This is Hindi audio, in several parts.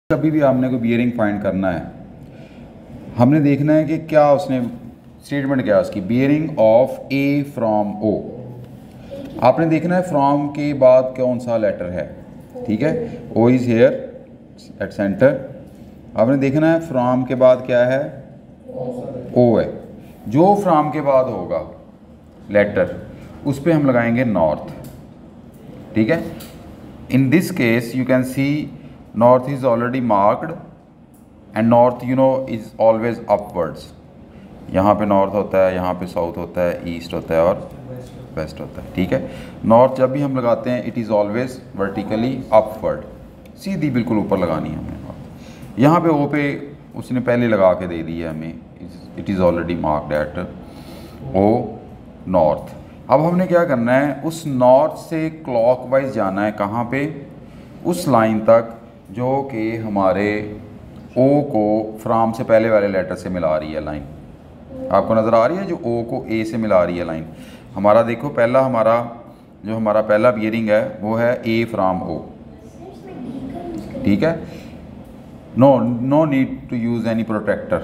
कभी भी आपने कोई बियरिंग फाइंड करना है, हमने देखना है कि क्या उसने स्टेटमेंट क्या है उसकी, bearing of A from O. आपने देखना है फ्रॉम के बाद कौन सा लेटर है, ठीक है। O is here at centre. आपने देखना है फ्रॉम के बाद क्या है, ओ है। जो फ्रॉम के बाद होगा लेटर उस पर हम लगाएंगे नॉर्थ, ठीक है। In this case you can C north is already marked and north you know is always upwards। यहाँ पे नॉर्थ होता है, यहाँ पे साउथ होता है, ईस्ट होता है और वेस्ट होता है, ठीक है। नॉर्थ जब भी हम लगाते हैं it is always vertically upward, सीधी बिल्कुल ऊपर लगानी है हमें। यहाँ पे ओ पे उसने पहले लगा के दे दी है हमें, it is already marked at O north. अब हमने क्या करना है, उस नॉर्थ से क्लॉकवाइज जाना है, कहाँ पे, उस लाइन तक जो कि हमारे ओ को फ्राम से पहले वाले लेटर से मिला रही है लाइन। आपको नज़र आ रही है जो ओ को ए से मिला रही है लाइन। हमारा देखो पहला हमारा पहला बियरिंग है वो है ए फ्राम ओ, ठीक है। No need to use any protractor,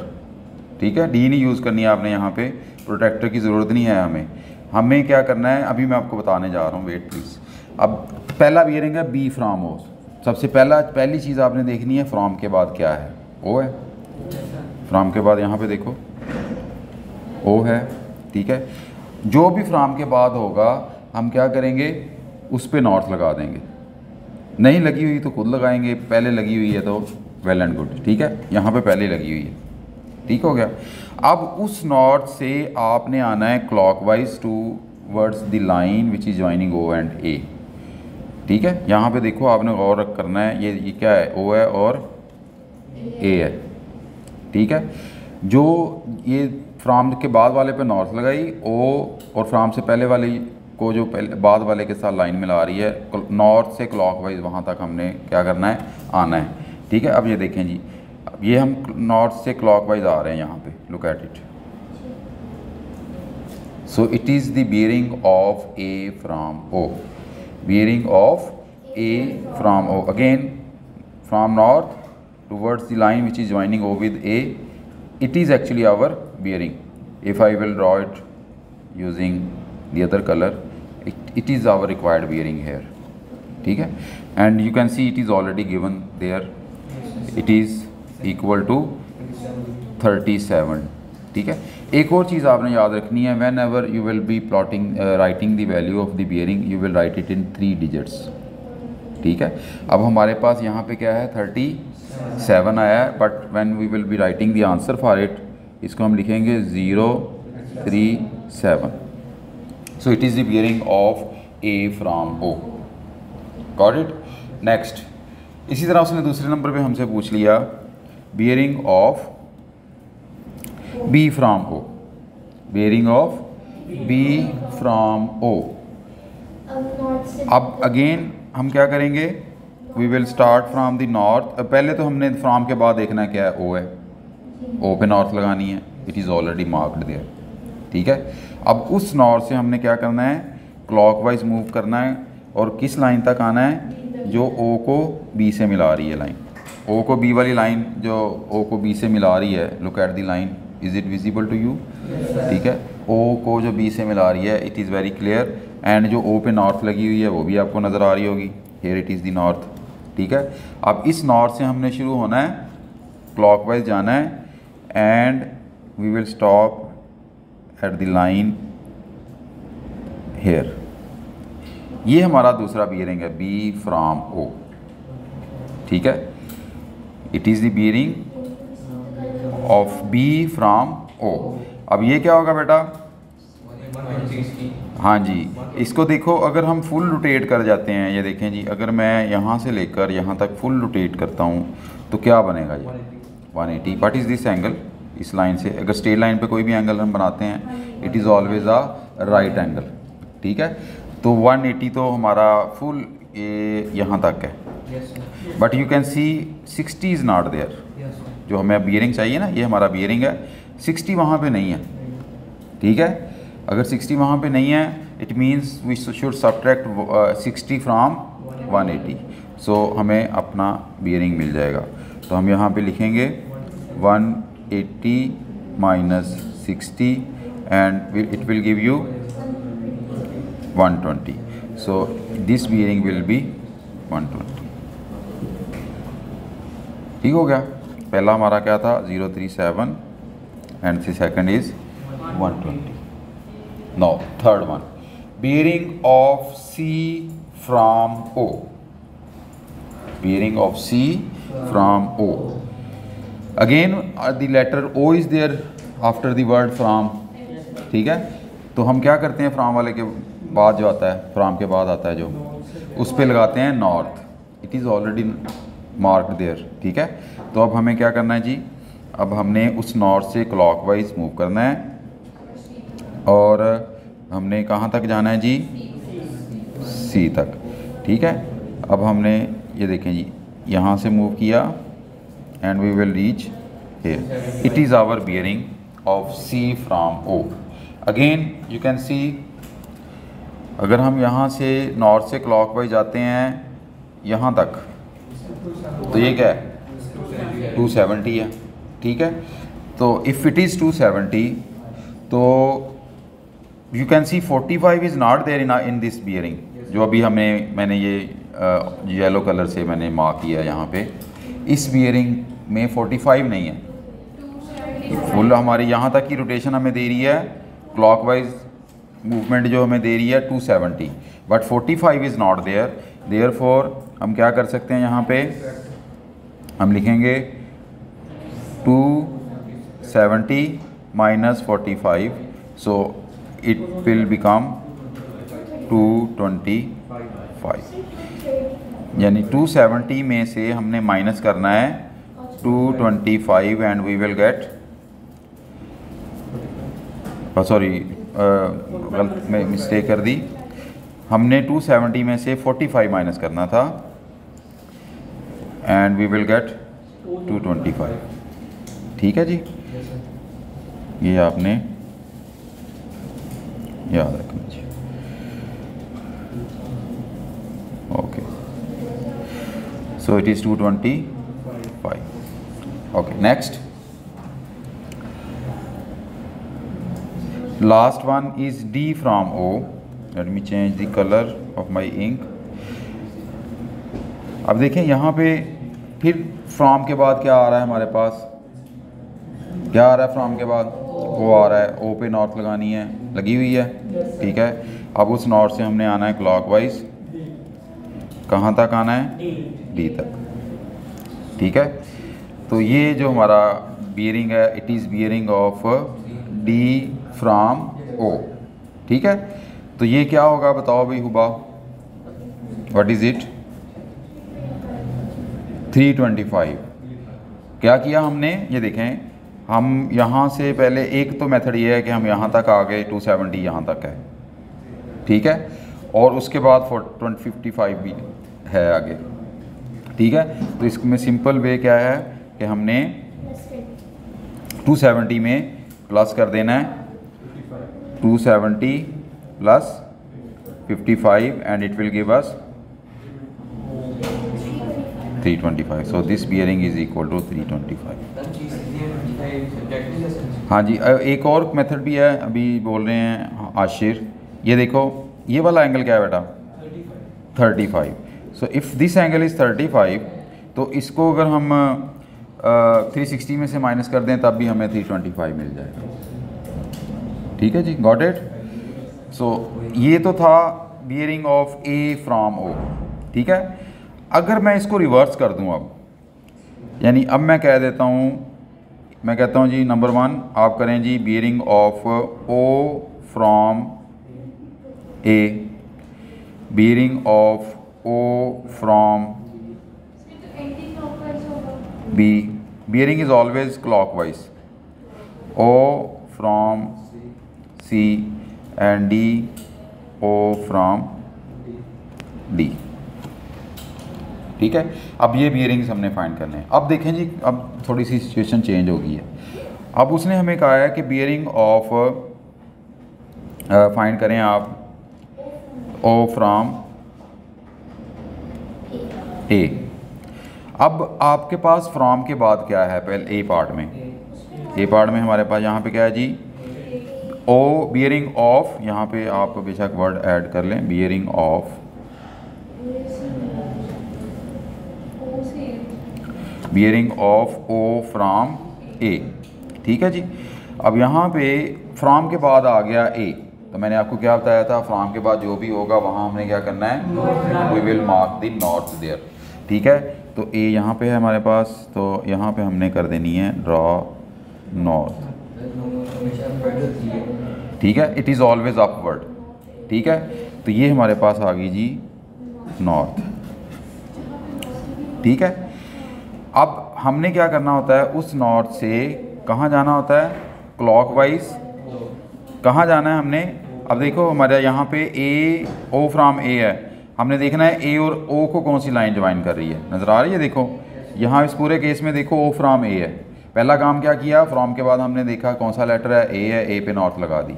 ठीक है। डी नहीं यूज़ करनी है आपने, यहाँ पे प्रोटेक्टर की ज़रूरत नहीं है हमें क्या करना है अभी मैं आपको बताने जा रहा हूँ, वेट प्लीज़। अब पहला बियरिंग है बी फ्राम ओ। सबसे पहली चीज़ आपने देखनी है फ्रॉम के बाद क्या है, ओ है। फ्रॉम के बाद यहाँ पे देखो ओ है, ठीक है। जो भी फ्रॉम के बाद होगा हम क्या करेंगे, उस पे नॉर्थ लगा देंगे। नहीं लगी हुई तो खुद लगाएंगे, पहले लगी हुई है तो वेल एंड गुड, ठीक है। यहाँ पे पहले लगी हुई है, ठीक हो गया। अब उस नॉर्थ से आपने आना है clockwise towards the line which is joining O and A, ठीक है। यहाँ पे देखो आपने गौर करना है, ये क्या है, ओ है और ए है, ठीक है। जो ये फ्राम के बाद वाले पे नॉर्थ लगाई, ओ और फ्राम से पहले वाले को जो पहले बाद वाले के साथ लाइन मिला रही है, नॉर्थ से क्लॉकवाइज वहाँ तक हमने क्या करना है, आना है, ठीक है। अब ये देखें जी, ये हम नॉर्थ से क्लॉकवाइज आ रहे हैं यहाँ पे, look at it. So it is the bearing of A from O, bearing of A from O, again from north towards the line which is joining O with A, it is actually our bearing. If I will draw it using the other color, it is our required bearing here, ठीक है। and you can see it is already given there, it is equal to 37, ठीक है। एक और चीज़ आपने याद रखनी है, when ever you will be plotting writing the value of the bearing you will write it in 3 digits, ठीक है। अब हमारे पास यहाँ पे क्या है, 37 आया है, but when we will be writing the answer for it, इसको हम लिखेंगे 037। So it is the bearing of A from O, got it. Next, इसी तरह उसने दूसरे नंबर पे हमसे पूछ लिया bearing of B from O, bearing of B from O. अब अगेन हम क्या करेंगे, we will start from the north. पहले तो हमने फ्राम के बाद देखना है क्या है, ओ है, ओ पे नॉर्थ लगानी है, it is already marked there, ठीक है। अब उस नॉर्थ से हमने क्या करना है, क्लॉकवाइज मूव करना है और किस लाइन तक आना है, जो ओ को बी से मिला रही है लाइन। ओ को बी वाली लाइन जो ओ को बी से मिला रही है, look at the line, is it visible to you, ठीक है। ओ को जो बी से मिला रही है, it is very clear. And जो ओ पे नॉर्थ लगी हुई है वो भी आपको नज़र आ रही होगी, here it is the north, ठीक है। अब इस नॉर्थ से हमने शुरू होना है, क्लॉकवाइज जाना है, and we will stop at the line here. ये हमारा दूसरा बियरिंग है बी फ्राम ओ, ठीक है। It is the bearing of B from O. अब ये क्या होगा बेटा, हाँ जी, इसको देखो, अगर हम फुल रोटेट कर जाते हैं, ये देखें जी, अगर मैं यहाँ से लेकर यहाँ तक फुल रोटेट करता हूँ तो क्या बनेगा ये 180। व्हाट इज़ दिस एंगल, इस लाइन से अगर स्ट्रेट लाइन पे कोई भी एंगल हम बनाते हैं, it is always a right angle, ठीक है। तो 180 तो हमारा फुल यहाँ तक है, but you can see 60 is not there. जो हमें बियरिंग चाहिए ना, ये हमारा बियरिंग है, 60 वहाँ पे नहीं है, ठीक है। अगर 60 वहाँ पे नहीं है, it means we should subtract 60 from 180। So हमें अपना बियरिंग मिल जाएगा। तो हम यहाँ पे लिखेंगे 180 minus 60 and it will give you 120. So this bearing will be 120. ठीक हो गया. पहला हमारा क्या था 037 and the second is 120. Now third one, bearing of C from O. Bearing of C from O. Again the letter O is there after the word from. ठीक है, तो हम क्या करते हैं, फ्रॉम वाले के बाद जो आता है, फ्रॉम के बाद आता है जो, उस पे लगाते हैं north. It is already marked there. ठीक है, तो अब हमें क्या करना है जी, अब हमने उस नॉर्थ से क्लॉकवाइज मूव करना है और हमने कहाँ तक जाना है जी, सी तक. ठीक है, अब हमने ये देखें जी, यहाँ से मूव किया and we will reach here. It is our bearing of C from O. Again you can see, अगर हम यहाँ से नॉर्थ से क्लॉकवाइज जाते हैं यहाँ तक, तो ये क्या है 270 है. ठीक है, तो इफ़ इट इज़ 270 तो you can see 45 is not there in this bearing. जो अभी मैंने ये येलो कलर से मैंने मार्क किया यहाँ पे, इस बियरिंग में 45 नहीं है. फुल हमारी यहाँ तक की रोटेशन हमें दे रही है, क्लॉकवाइज मूवमेंट जो हमें दे रही है 270, but 45 is not there. Therefore हम क्या कर सकते हैं, यहाँ पे हम लिखेंगे 270 minus 45, so it will become 225. यानी 270 में से हमने माइनस करना है 225 and we will get, sorry गलत में मिस्टेक कर दी, हमने 270 में से 45 माइनस करना था एंड वी विल गेट 225. ठीक है जी, ये आपने याद रखना चाहिए. Okay, so it is 225. Okay, next last one is D from O. Let me change the color of my ink. अब देखें यहाँ पे फिर from के बाद क्या आ रहा है हमारे पास, क्या आ रहा है फ्रॉम के बाद, O आ रहा है. O पे नॉर्थ लगानी है, लगी हुई है. ठीक है, अब उस नॉर्थ से हमने आना है क्लॉकवाइज, कहाँ तक आना है, D तक. ठीक है, तो ये जो हमारा बियरिंग है, it is bearing of D from O. ठीक है, तो ये क्या होगा बताओ भाई हुबा, व्हाट इज़ इट, 325. क्या किया हमने, ये देखें, हम यहाँ से पहले एक तो मेथड ये है कि हम यहाँ तक आ गए, 270 यहाँ तक है. ठीक है, और उसके बाद 55 भी है आगे. ठीक है, तो इसमें सिंपल वे क्या है कि हमने 270 में प्लस कर देना है 270 plus 55 and it will give us 325. So this bearing is equal to 325. हाँ जी, एक और मेथड भी है, अभी बोल रहे हैं आशिर, ये देखो ये वाला एंगल क्या है बेटा, 35. So if this angle is 35, तो इसको अगर हम 360 में से माइनस कर दें तब भी हमें 325 मिल जाएगा. ठीक है जी, गॉट इट. सो ये तो था bearing of A from O. ठीक है, अगर मैं इसको रिवर्स कर दूं अब, यानी अब मैं कह देता हूँ, मैं कहता हूँ जी नंबर 1 आप करें जी bearing of O from A, bearing of O from B. Bearing is always clockwise. O from C and D, O from D. ठीक है, अब ये बियरिंग्स हमने फाइंड करने हैं. अब देखें जी, अब थोड़ी सी सिचुएशन चेंज हो गई है. अब उसने हमें कहा है कि बियरिंग ऑफ फाइंड करें आप O फ्रॉम A. अब आपके पास फ्रॉम के बाद क्या है, पहले ए पार्ट में, ए पार्ट में हमारे पास यहाँ पे क्या है जी, ओ बियरिंग ऑफ, यहाँ पे आप बेशक वर्ड ऐड कर लें, bearing of, bearing of O from A, ठीक है जी। अब यहाँ पे फ्रॉम के बाद आ गया ए, तो मैंने आपको क्या बताया था, फ्रॉम के बाद जो भी होगा वहाँ हमने क्या करना है, we will mark the north there, ठीक है। तो ए यहाँ पे है हमारे पास, तो यहाँ पे हमने कर देनी है ड्रॉ नॉर्थ, ठीक है, इट इज़ ऑलवेज अपवर्ड, ठीक है। तो ये हमारे पास आ गई जी नॉर्थ, ठीक है। अब हमने क्या करना होता है, उस नॉर्थ से कहाँ जाना होता है, क्लॉकवाइज कहाँ जाना है हमने। अब देखो हमारे यहाँ पे ए, ओ फ्राम ए है, हमने देखना है ए और ओ को कौन सी लाइन ज्वाइन कर रही है, नज़र आ रही है, देखो यहाँ इस पूरे केस में देखो ओ फ्राम ए है। पहला काम क्या किया, फ्रॉम के बाद हमने देखा कौन सा लेटर है, ए पे नॉर्थ लगा दी,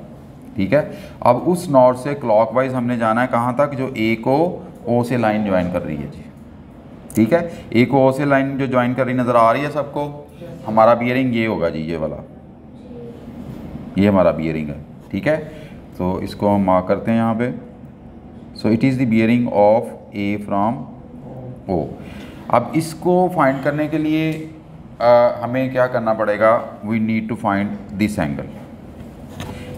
ठीक है। अब उस नॉर्थ से क्लॉकवाइज हमने जाना है कहाँ तक, जो ए को ओ से लाइन ज्वाइन कर रही है जी, ठीक है। ए को ओ से लाइन जो ज्वाइन कर रही नज़र आ रही है सबको, हमारा बियरिंग ये होगा जी, ये वाला, ये हमारा बियरिंग है, ठीक है। तो इसको हम मार्क करते हैं यहाँ पे, so it is the bearing of A from O. अब इसको फाइंड करने के लिए हमें क्या करना पड़ेगा, we need to find this angle,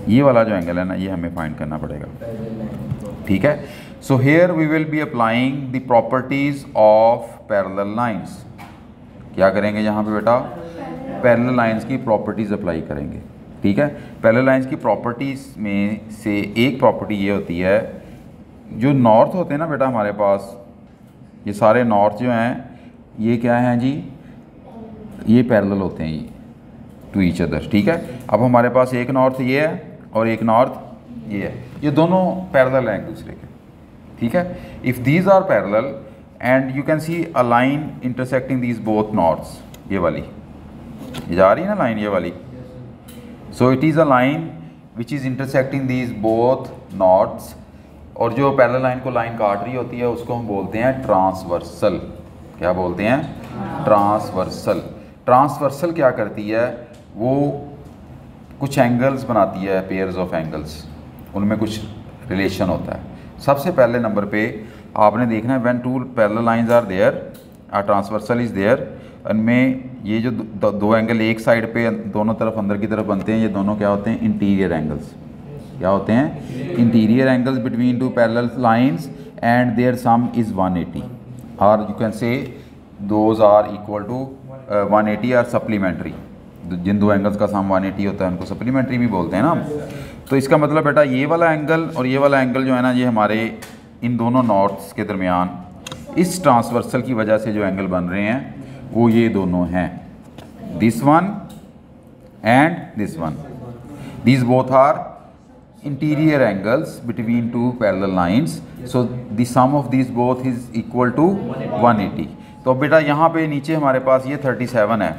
ये वाला जो एंगल है ना, ये हमें फाइंड करना पड़ेगा, ठीक है। So here we will be applying the properties of parallel lines. क्या करेंगे यहाँ पे बेटा, पैरेलल लाइंस की प्रॉपर्टीज़ अप्लाई करेंगे, ठीक है। पैरेलल लाइंस की प्रॉपर्टीज़ में से एक प्रॉपर्टी ये होती है, जो नॉर्थ होते हैं ना बेटा हमारे पास, ये सारे नॉर्थ जो हैं ये क्या हैं जी, ये पैरेलल होते हैं ये टू ईच अदर, ठीक है। अब हमारे पास एक नॉर्थ ये है और एक नॉर्थ ये है, ये दोनों पैरेलल हैं एक दूसरे के, ठीक है। If these are parallel and you can see a line intersecting these both norths, ये वाली, ये जा रही है ना लाइन ये वाली, so it is a line which is intersecting these both norths, और जो पैरेलल लाइन को लाइन काट रही होती है उसको हम बोलते हैं ट्रांसवर्सल। क्या बोलते हैं, ट्रांसवर्सल। ट्रांसवर्सल क्या करती है, वो कुछ एंगल्स बनाती है, पेयर्स ऑफ एंगल्स, उनमें कुछ रिलेशन होता है। सबसे पहले नंबर पे आपने देखना है, when two parallel lines are there, a transversal is there, इनमें ये जो दो एंगल एक साइड पे दोनों तरफ अंदर की तरफ बनते हैं, ये दोनों क्या होते हैं, इंटीरियर एंगल्स। क्या होते हैं, interior angles between two parallel lines and their sum is 180, और you can say those are equal to 180 are supplementary. जिन दो एंगल्स का सम 180 होता है उनको सप्लीमेंट्री भी बोलते हैं ना। तो इसका मतलब बेटा ये वाला एंगल और ये वाला एंगल जो है ना, ये हमारे इन दोनों नॉर्थ्स के दरमियान इस ट्रांसवर्सल की वजह से जो एंगल बन रहे हैं वो ये दोनों हैं, this one and this one. These both are interior angles between two parallel lines, so the sum of these both is equal to 180। तो बेटा यहाँ पे नीचे हमारे पास ये 37 है,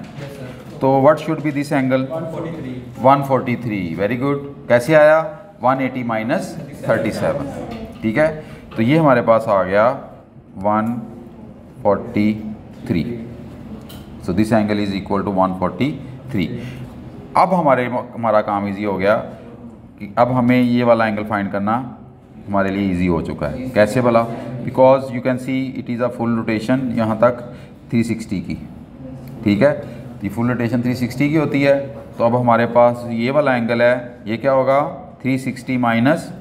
तो what should be this angle, 143। Very good, कैसे आया, 180 माइनस 37, ठीक है। तो ये हमारे पास आ गया 143, so this angle is equal to 143। अब हमारा काम इजी हो गया कि अब हमें ये वाला एंगल फाइंड करना हमारे लिए इजी हो चुका है। कैसे भला, because you can see it is a full rotation यहाँ तक 360 की, ठीक है। ये फुल रोटेशन 360 की होती है, तो अब हमारे पास ये वाला एंगल है, ये क्या होगा, 360 minus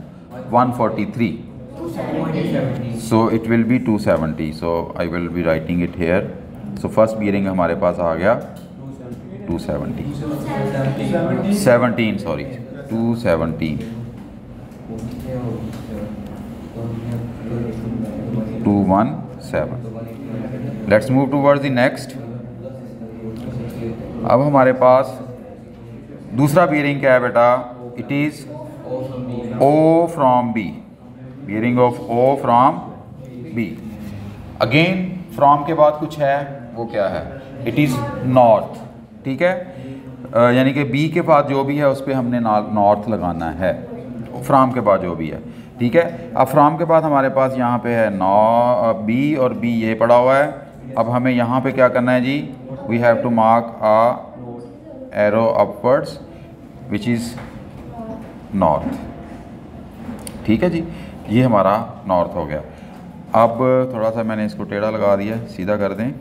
143, so it will be 270। So I will be writing it here. So first bearing हमारे पास आ गया 270, 17 sorry 217, 217। Let's move towards the next. अब हमारे पास दूसरा बियरिंग क्या है बेटा, it is O from B, bearing of O from B। Again from के बाद कुछ है, वो क्या है, इट इज़ नॉर्थ, ठीक है। यानी कि बी के बाद जो भी है उस पर हमने नॉर्थ लगाना है, फ्रॉम के बाद जो भी है, ठीक है। अब फ्रॉम के बाद हमारे पास यहाँ पे है बी, और बी ये पड़ा हुआ है, अब हमें यहाँ पे क्या करना है जी, we have to mark a arrow upwards which is north. ठीक है जी, ये हमारा नॉर्थ हो गया। अब थोड़ा सा मैंने इसको टेढ़ा लगा दिया, सीधा कर दें।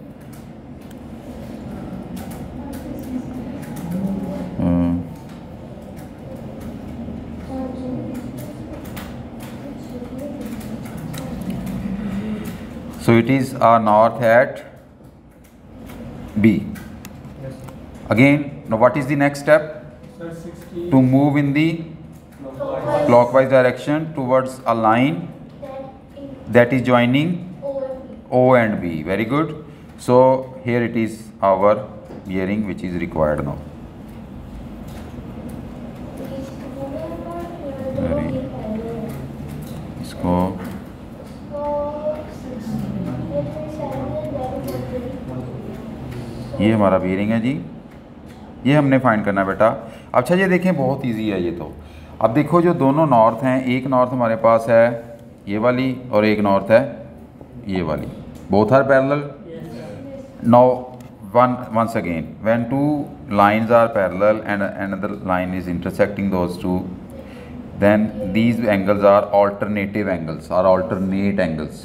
So it is our north at B. Again, now what is the next step? To move in the clockwise direction towards a line that is joining O and B. Very good. So here it is our bearing which is required now. इसको ये हमारा बेयरिंग है जी, ये हमने फाइंड करना है बेटा। अच्छा ये देखें, बहुत इजी है ये तो। अब देखो जो दोनों नॉर्थ हैं, एक नॉर्थ हमारे पास है ये वाली और एक नॉर्थ है ये वाली, both are parallel. Now once again when two lines are parallel and another line is intersecting those two, then these angles are alternative angles or alternate angles,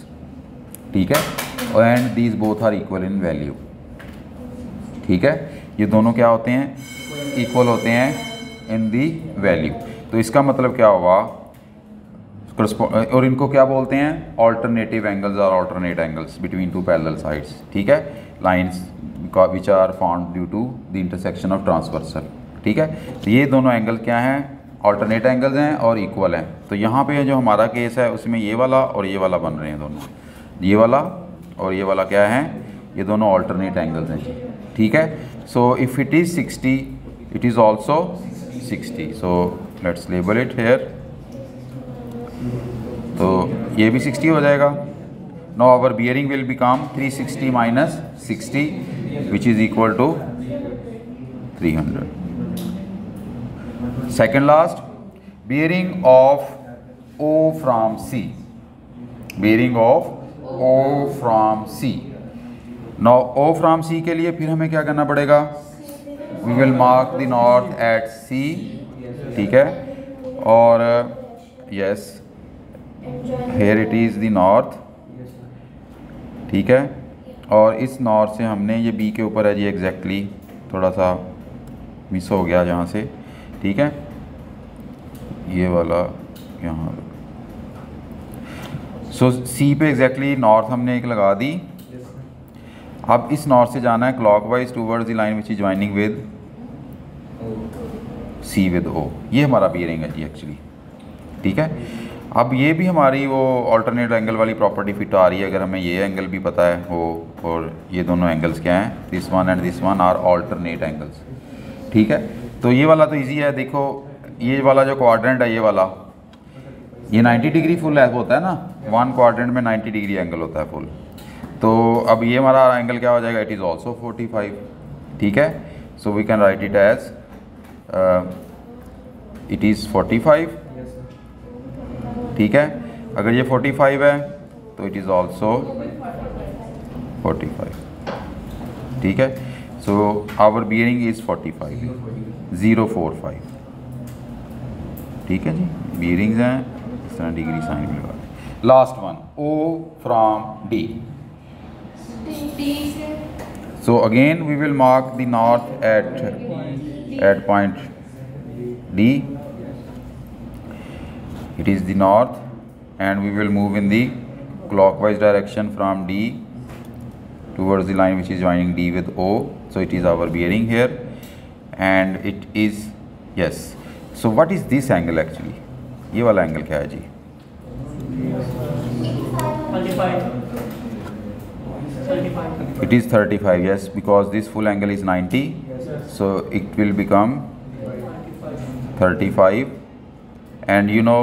ठीक है, and these both are equal in value। ठीक है, ये दोनों क्या होते हैं, इक्वल होते हैं इन दी वैल्यू। तो इसका मतलब क्या हुआ, और इनको क्या बोलते हैं, ऑल्टरनेटिव एंगल्स और alternate angles between two parallel sides. ठीक है, lines which are formed due to the intersection of transversal. ठीक है, तो ये दोनों एंगल क्या हैं, ऑल्टरनेट एंगल्स हैं और इक्वल हैं। तो यहाँ पे जो हमारा केस है उसमें ये वाला और ये वाला बन रहे हैं दोनों, ये वाला और ये वाला क्या है, ये दोनों ऑल्टरनेट एंगल्स हैं जी। ठीक है, so if it is 60 it is also 60, so let's label it here. तो ये भी 60 हो जाएगा। Now our bearing will become 360 minus 60 which is equal to 300। Second last, bearing of O from C, bearing of O from C। Now O from C के लिए फिर हमें क्या करना पड़ेगा, we will mark the north at C। ठीक है, और yes here it is the north. ठीक है, और इस नॉर्थ से हमने, ये B के ऊपर है जी एग्जैक्टली, थोड़ा सा मिस हो गया जहाँ से। ठीक है, ये वाला यहाँ, सो C पे एग्जैक्टली नॉर्थ हमने एक लगा दी। अब इस नॉर्थ से जाना है clockwise towards the line which is joining with C with O। ये हमारा बियरिंग है जी एक्चुअली। ठीक है, अब ये भी हमारी वो ऑल्टरनेट एंगल वाली प्रॉपर्टी फिट आ रही है अगर हमें ये एंगल भी पता है हो, और ये दोनों एंगल्स क्या हैं, this one and this one are alternate angles. ठीक है, तो ये वाला तो ईजी है। देखो ये वाला जो क्वाड्रेंट है, ये वाला, ये 90 डिग्री फुल होता है ना, वन क्वाड्रेंट में 90 डिग्री एंगल होता है फुल। तो अब ये हमारा एंगल क्या हो जाएगा, इट इज़ ऑल्सो 45। ठीक है, so we can write it as it is 45। ठीक है, अगर ये 45 है तो इट इज़ ऑल्सो 45। ठीक है, सो आवर बियरिंग इज़ 45, 045। ठीक है जी, बियरिंग्स हैं इस तरह डिग्री साइन में लगा। Last one, O from D। So again we will mark the north at point D. It is the north and we will move in the clockwise direction from D towards the line which is joining D with O. So it is our bearing here, and it is, yes, so what is this angle actually, ये वाला एंगल क्या है जी, 35. It is 35, yes, because this full angle is 90, so it will become 35. And you know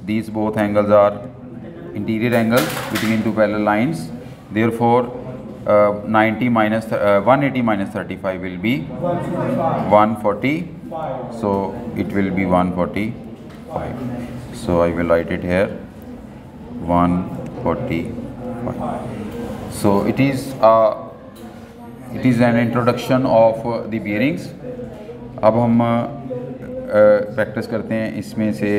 these both angles are interior angles between two parallel lines, therefore 90 minus 180 minus 35 will be 140, so it will be 145. So I will write it here, 145. So it is an introduction of the bearings. अब हम प्रैक्टिस करते हैं इसमें से